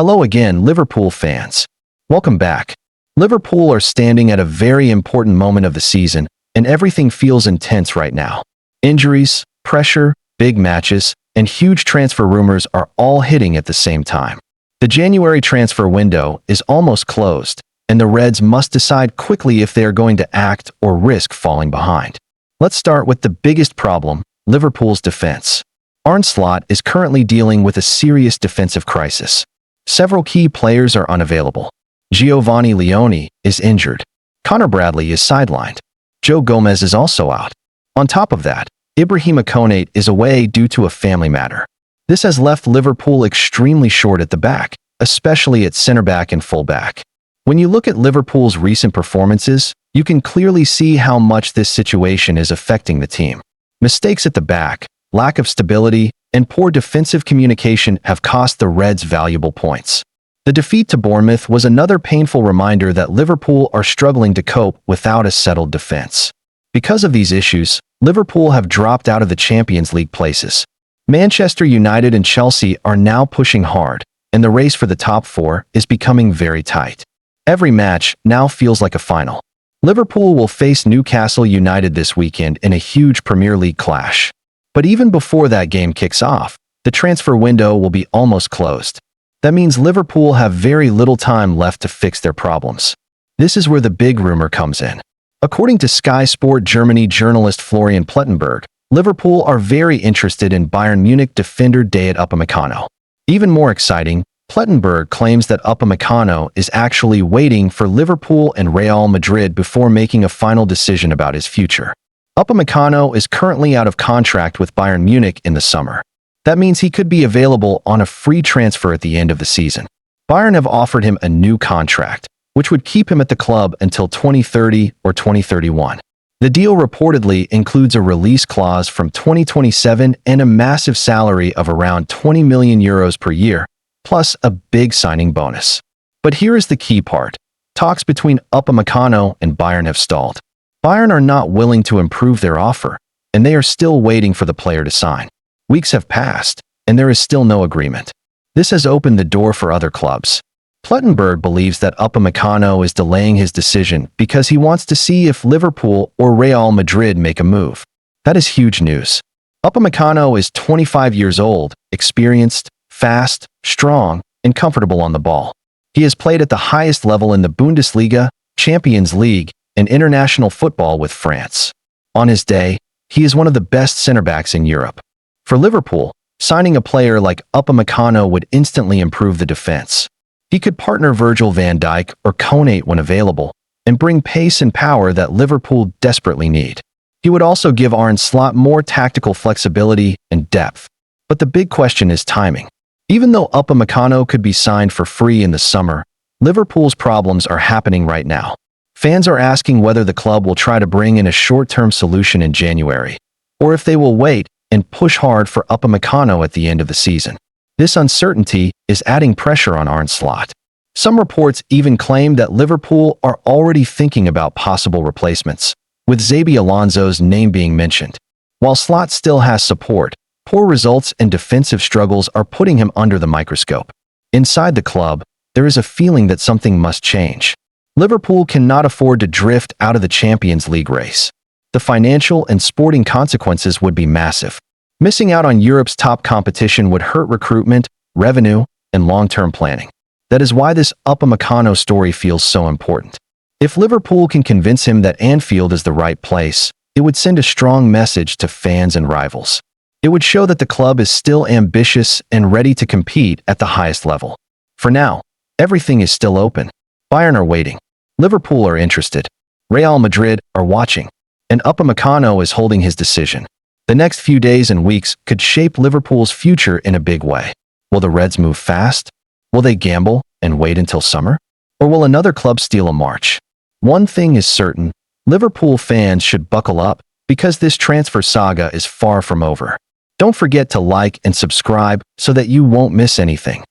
Hello again, Liverpool fans. Welcome back. Liverpool are standing at a very important moment of the season, and everything feels intense right now. Injuries, pressure, big matches, and huge transfer rumors are all hitting at the same time. The January transfer window is almost closed, and the Reds must decide quickly if they are going to act or risk falling behind. Let's start with the biggest problem, Liverpool's defense. Arne Slot is currently dealing with a serious defensive crisis. Several key players are unavailable. Giovanni Leone is injured. Connor Bradley is sidelined. Joe Gomez is also out. On top of that, Ibrahima Konate is away due to a family matter. This has left Liverpool extremely short at the back, especially at center-back and full-back. When you look at Liverpool's recent performances, you can clearly see how much this situation is affecting the team. Mistakes at the back, lack of stability, and poor defensive communication have cost the Reds valuable points. The defeat to Bournemouth was another painful reminder that Liverpool are struggling to cope without a settled defense. Because of these issues, Liverpool have dropped out of the Champions League places. Manchester United and Chelsea are now pushing hard, and the race for the top four is becoming very tight. Every match now feels like a final. Liverpool will face Newcastle United this weekend in a huge Premier League clash. But even before that game kicks off, the transfer window will be almost closed. That means Liverpool have very little time left to fix their problems. This is where the big rumor comes in. According to Sky Sport Germany journalist Florian Plettenberg, Liverpool are very interested in Bayern Munich defender Dayot Upamecano. Even more exciting, Plettenberg claims that Upamecano is actually waiting for Liverpool and Real Madrid before making a final decision about his future. Upamecano is currently out of contract with Bayern Munich in the summer. That means he could be available on a free transfer at the end of the season. Bayern have offered him a new contract, which would keep him at the club until 2030 or 2031. The deal reportedly includes a release clause from 2027 and a massive salary of around €20 million per year, plus a big signing bonus. But here is the key part. Talks between Upamecano and Bayern have stalled. Bayern are not willing to improve their offer, and they are still waiting for the player to sign. Weeks have passed, and there is still no agreement. This has opened the door for other clubs. Plettenberg believes that Upamecano is delaying his decision because he wants to see if Liverpool or Real Madrid make a move. That is huge news. Upamecano is 25 years old, experienced, fast, strong, and comfortable on the ball. He has played at the highest level in the Bundesliga, Champions League, and international football with France. On his day, he is one of the best center-backs in Europe. For Liverpool, signing a player like Upamecano would instantly improve the defense. He could partner Virgil van Dijk or Konate when available, and bring pace and power that Liverpool desperately need. He would also give Arne Slot more tactical flexibility and depth. But the big question is timing. Even though Upamecano could be signed for free in the summer, Liverpool's problems are happening right now. Fans are asking whether the club will try to bring in a short-term solution in January, or if they will wait and push hard for Upamecano at the end of the season. This uncertainty is adding pressure on Arne Slot. Some reports even claim that Liverpool are already thinking about possible replacements, with Xabi Alonso's name being mentioned. While Slot still has support, poor results and defensive struggles are putting him under the microscope. Inside the club, there is a feeling that something must change. Liverpool cannot afford to drift out of the Champions League race. The financial and sporting consequences would be massive. Missing out on Europe's top competition would hurt recruitment, revenue, and long-term planning. That is why this Upamecano story feels so important. If Liverpool can convince him that Anfield is the right place, it would send a strong message to fans and rivals. It would show that the club is still ambitious and ready to compete at the highest level. For now, everything is still open. Bayern are waiting. Liverpool are interested. Real Madrid are watching. And Upamecano is holding his decision. The next few days and weeks could shape Liverpool's future in a big way. Will the Reds move fast? Will they gamble and wait until summer? Or will another club steal a march? One thing is certain, Liverpool fans should buckle up because this transfer saga is far from over. Don't forget to like and subscribe so that you won't miss anything.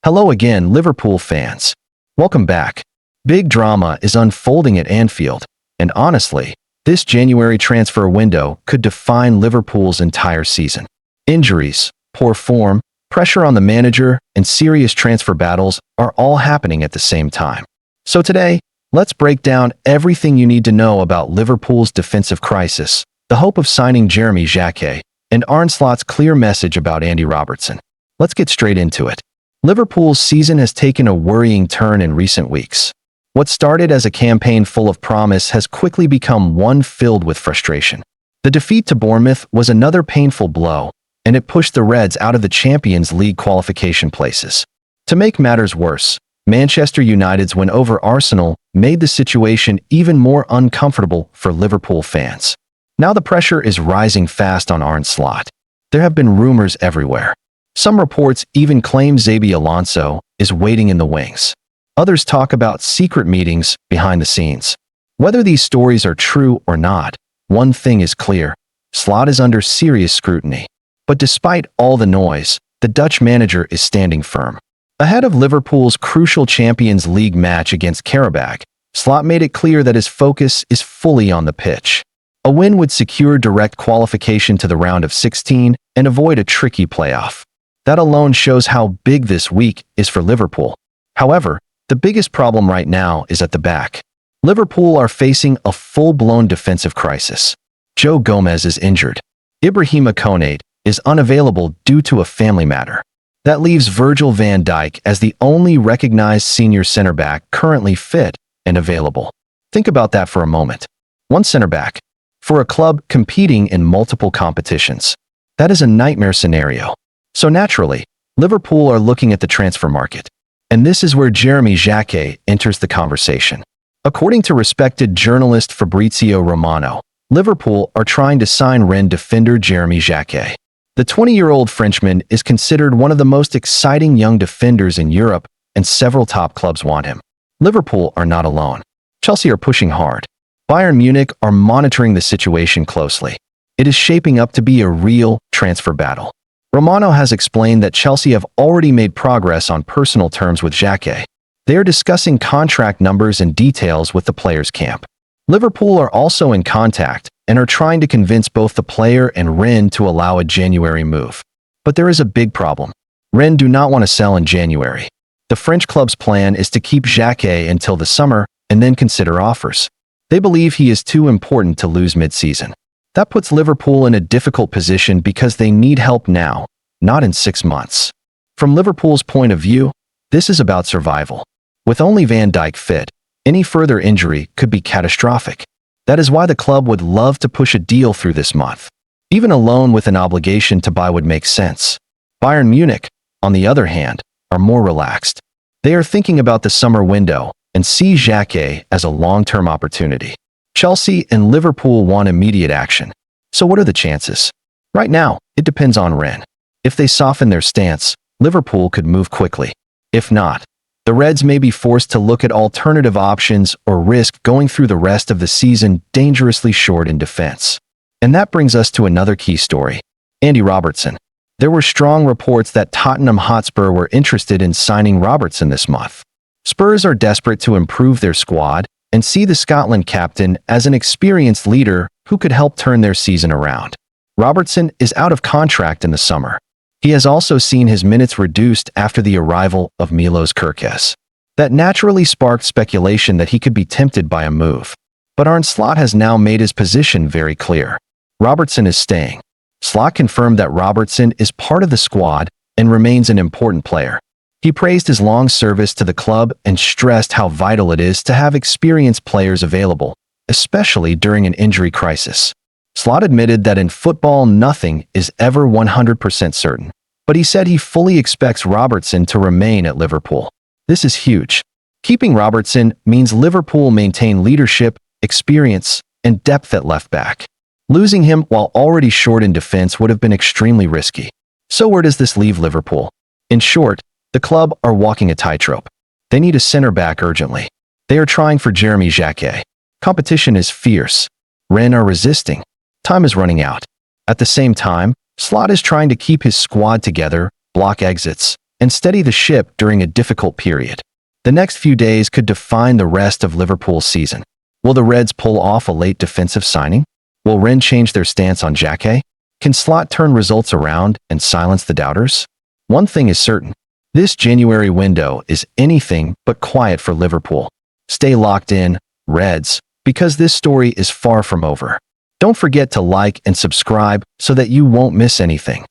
Hello again, Liverpool fans. Welcome back. Big drama is unfolding at Anfield, and honestly, this January transfer window could define Liverpool's entire season. Injuries, poor form, pressure on the manager, and serious transfer battles are all happening at the same time. So today, let's break down everything you need to know about Liverpool's defensive crisis, the hope of signing Jeremy Jacquet, and Arne Slot's clear message about Andy Robertson. Let's get straight into it. Liverpool's season has taken a worrying turn in recent weeks. What started as a campaign full of promise has quickly become one filled with frustration. The defeat to Bournemouth was another painful blow, and it pushed the Reds out of the Champions League qualification places. To make matters worse, Manchester United's win over Arsenal made the situation even more uncomfortable for Liverpool fans. Now the pressure is rising fast on Arne Slot. There have been rumors everywhere. Some reports even claim Xabi Alonso is waiting in the wings. Others talk about secret meetings behind the scenes. Whether these stories are true or not, one thing is clear: Slot is under serious scrutiny. But despite all the noise, the Dutch manager is standing firm. Ahead of Liverpool's crucial Champions League match against Karabakh, Slot made it clear that his focus is fully on the pitch. A win would secure direct qualification to the round of 16 and avoid a tricky playoff. That alone shows how big this week is for Liverpool. However, the biggest problem right now is at the back. Liverpool are facing a full-blown defensive crisis. Joe Gomez is injured. Ibrahima Konate is unavailable due to a family matter. That leaves Virgil van Dijk as the only recognized senior center back currently fit and available. Think about that for a moment. One center back for a club competing in multiple competitions. That is a nightmare scenario. So naturally, Liverpool are looking at the transfer market. And this is where Jeremy Jacquet enters the conversation. According to respected journalist Fabrizio Romano, Liverpool are trying to sign Rennes defender Jeremy Jacquet. The 20-year-old Frenchman is considered one of the most exciting young defenders in Europe, and several top clubs want him. Liverpool are not alone. Chelsea are pushing hard. Bayern Munich are monitoring the situation closely. It is shaping up to be a real transfer battle. Romano has explained that Chelsea have already made progress on personal terms with Jacquet. They are discussing contract numbers and details with the players' camp. Liverpool are also in contact and are trying to convince both the player and Rennes to allow a January move. But there is a big problem. Rennes do not want to sell in January. The French club's plan is to keep Jacquet until the summer and then consider offers. They believe he is too important to lose mid-season. That puts Liverpool in a difficult position because they need help now, not in 6 months. From Liverpool's point of view, this is about survival. With only Van Dijk fit, any further injury could be catastrophic. That is why the club would love to push a deal through this month. Even a loan with an obligation to buy would make sense. Bayern Munich, on the other hand, are more relaxed. They are thinking about the summer window and see Jacquet as a long-term opportunity. Chelsea and Liverpool want immediate action. So what are the chances? Right now, it depends on Rennes. If they soften their stance, Liverpool could move quickly. If not, the Reds may be forced to look at alternative options or risk going through the rest of the season dangerously short in defense. And that brings us to another key story: Andy Robertson. There were strong reports that Tottenham Hotspur were interested in signing Robertson this month. Spurs are desperate to improve their squad and see the Scotland captain as an experienced leader who could help turn their season around. Robertson is out of contract in the summer. He has also seen his minutes reduced after the arrival of Milos Kerkez. That naturally sparked speculation that he could be tempted by a move. But Arne Slot has now made his position very clear. Robertson is staying. Slot confirmed that Robertson is part of the squad and remains an important player. He praised his long service to the club and stressed how vital it is to have experienced players available, especially during an injury crisis. Slot admitted that in football nothing is ever 100% certain, but he said he fully expects Robertson to remain at Liverpool. This is huge. Keeping Robertson means Liverpool maintain leadership, experience, and depth at left back. Losing him while already short in defense would have been extremely risky. So where does this leave Liverpool? In short, the club are walking a tightrope. They need a center back urgently. They are trying for Jeremy Jacquet. Competition is fierce. Rennes are resisting. Time is running out. At the same time, Slot is trying to keep his squad together, block exits, and steady the ship during a difficult period. The next few days could define the rest of Liverpool's season. Will the Reds pull off a late defensive signing? Will Rennes change their stance on Jacquet? Can Slot turn results around and silence the doubters? One thing is certain. This January window is anything but quiet for Liverpool. Stay locked in, Reds, because this story is far from over. Don't forget to like and subscribe so that you won't miss anything.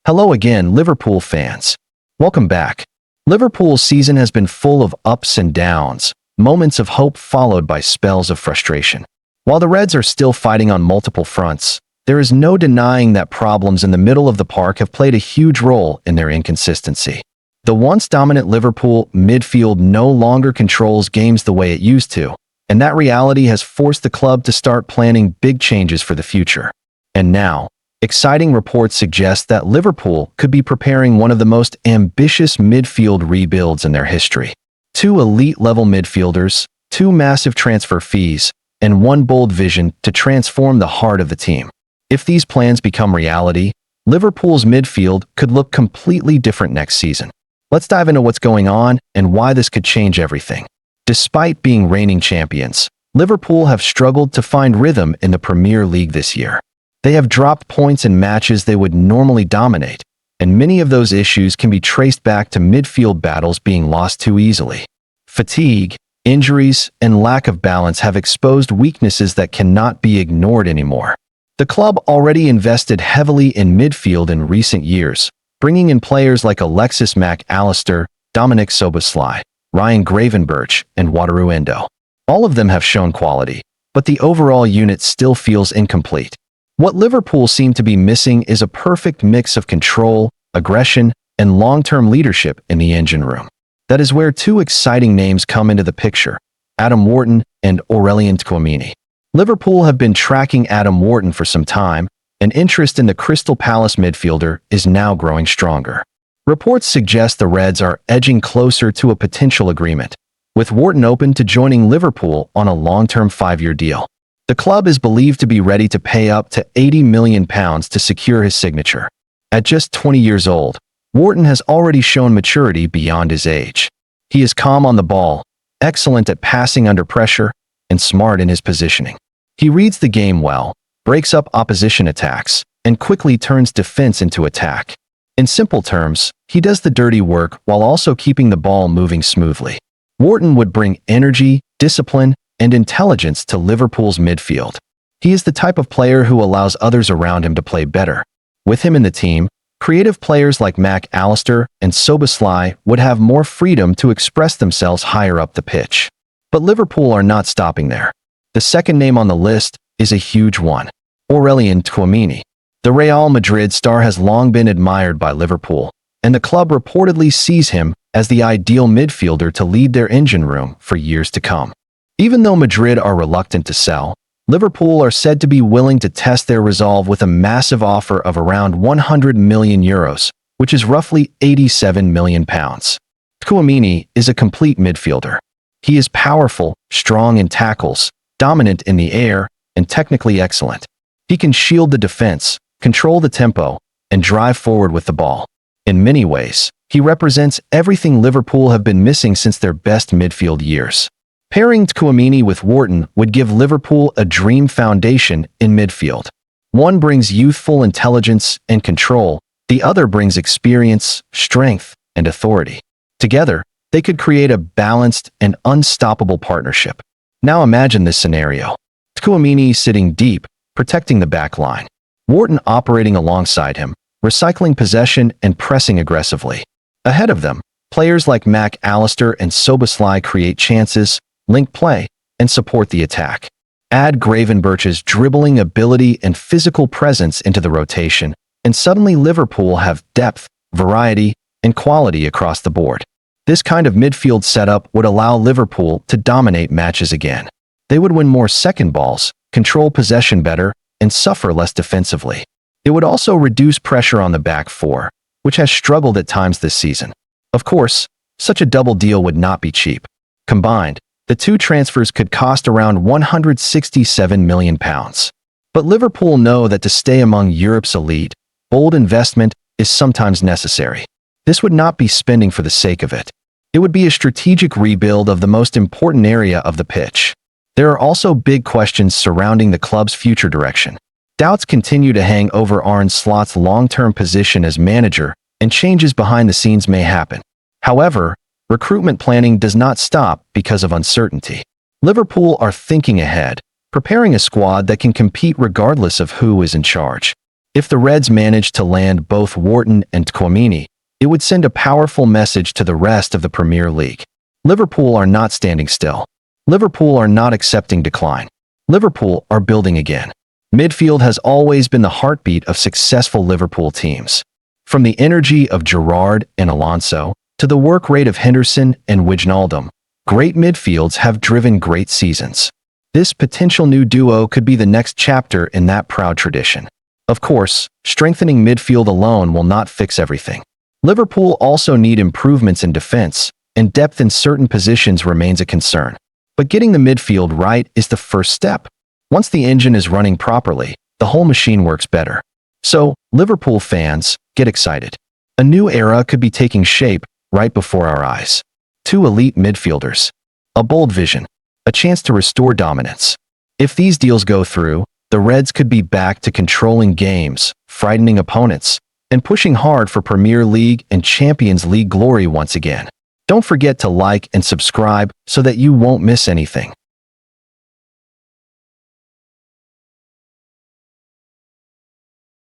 Hello again, Liverpool fans. Welcome back. Liverpool's season has been full of ups and downs, moments of hope followed by spells of frustration. While the Reds are still fighting on multiple fronts, there is no denying that problems in the middle of the park have played a huge role in their inconsistency. The once dominant Liverpool midfield no longer controls games the way it used to, and that reality has forced the club to start planning big changes for the future. And now, exciting reports suggest that Liverpool could be preparing one of the most ambitious midfield rebuilds in their history. 2 elite-level midfielders, 2 massive transfer fees, and 1 bold vision to transform the heart of the team. If these plans become reality, Liverpool's midfield could look completely different next season. Let's dive into what's going on and why this could change everything. Despite being reigning champions, Liverpool have struggled to find rhythm in the Premier League this year. They have dropped points in matches they would normally dominate, and many of those issues can be traced back to midfield battles being lost too easily. Fatigue, injuries, and lack of balance have exposed weaknesses that cannot be ignored anymore. The club already invested heavily in midfield in recent years, bringing in players like Alexis Mac Allister, Dominic Szoboszlai, Ryan Gravenberch, and Wataru Endo. All of them have shown quality, but the overall unit still feels incomplete. What Liverpool seem to be missing is a perfect mix of control, aggression, and long-term leadership in the engine room. That is where 2 exciting names come into the picture, Adam Wharton and Aurelien Tchouameni. Liverpool have been tracking Adam Wharton for some time, and interest in the Crystal Palace midfielder is now growing stronger. Reports suggest the Reds are edging closer to a potential agreement, with Wharton open to joining Liverpool on a long-term 5-year deal. The club is believed to be ready to pay up to £80 million to secure his signature. At just 20 years old, Wharton has already shown maturity beyond his age. He is calm on the ball, excellent at passing under pressure, and smart in his positioning. He reads the game well, breaks up opposition attacks, and quickly turns defense into attack. In simple terms, he does the dirty work while also keeping the ball moving smoothly. Wharton would bring energy, discipline, and intelligence to Liverpool's midfield. He is the type of player who allows others around him to play better. With him in the team, creative players like Mac Allister and Szoboszlai would have more freedom to express themselves higher up the pitch. But Liverpool are not stopping there. The second name on the list is a huge one, Aurelien Tchouameni. The Real Madrid star has long been admired by Liverpool, and the club reportedly sees him as the ideal midfielder to lead their engine room for years to come. Even though Madrid are reluctant to sell, Liverpool are said to be willing to test their resolve with a massive offer of around €100 million, which is roughly £87 million. Tchouameni is a complete midfielder. He is powerful, strong in tackles, dominant in the air, and technically excellent. He can shield the defense, control the tempo, and drive forward with the ball. In many ways, he represents everything Liverpool have been missing since their best midfield years. Pairing Tchouameni with Wharton would give Liverpool a dream foundation in midfield. One brings youthful intelligence and control, the other brings experience, strength, and authority. Together, they could create a balanced and unstoppable partnership. Now imagine this scenario. Tchouameni sitting deep, protecting the back line. Wharton operating alongside him, recycling possession and pressing aggressively. Ahead of them, players like Mac Allister and Szoboszlai create chances, link play, and support the attack. Add Gravenberch's dribbling ability and physical presence into the rotation, and suddenly Liverpool have depth, variety, and quality across the board. This kind of midfield setup would allow Liverpool to dominate matches again. They would win more second balls, control possession better, and suffer less defensively. It would also reduce pressure on the back four, which has struggled at times this season. Of course, such a double deal would not be cheap. Combined, The two transfers could cost around £167 million. But Liverpool know that to stay among Europe's elite, bold investment is sometimes necessary. This would not be spending for the sake of it. It would be a strategic rebuild of the most important area of the pitch. There are also big questions surrounding the club's future direction. Doubts continue to hang over Arne Slot's long-term position as manager, and changes behind the scenes may happen. However, recruitment planning does not stop because of uncertainty. Liverpool are thinking ahead, preparing a squad that can compete regardless of who is in charge. If the Reds manage to land both Wharton and Tchouaméni, it would send a powerful message to the rest of the Premier League. Liverpool are not standing still. Liverpool are not accepting decline. Liverpool are building again. Midfield has always been the heartbeat of successful Liverpool teams. From the energy of Gerrard and Alonso to the work rate of Henderson and Wijnaldum, great midfields have driven great seasons. This potential new duo could be the next chapter in that proud tradition. Of course, strengthening midfield alone will not fix everything. Liverpool also need improvements in defense, and depth in certain positions remains a concern. But getting the midfield right is the first step. Once the engine is running properly, the whole machine works better. So, Liverpool fans, get excited. A new era could be taking shape right before our eyes. Two elite midfielders. A bold vision. A chance to restore dominance. If these deals go through, the Reds could be back to controlling games, frightening opponents, and pushing hard for Premier League and Champions League glory once again. Don't forget to like and subscribe so that you won't miss anything.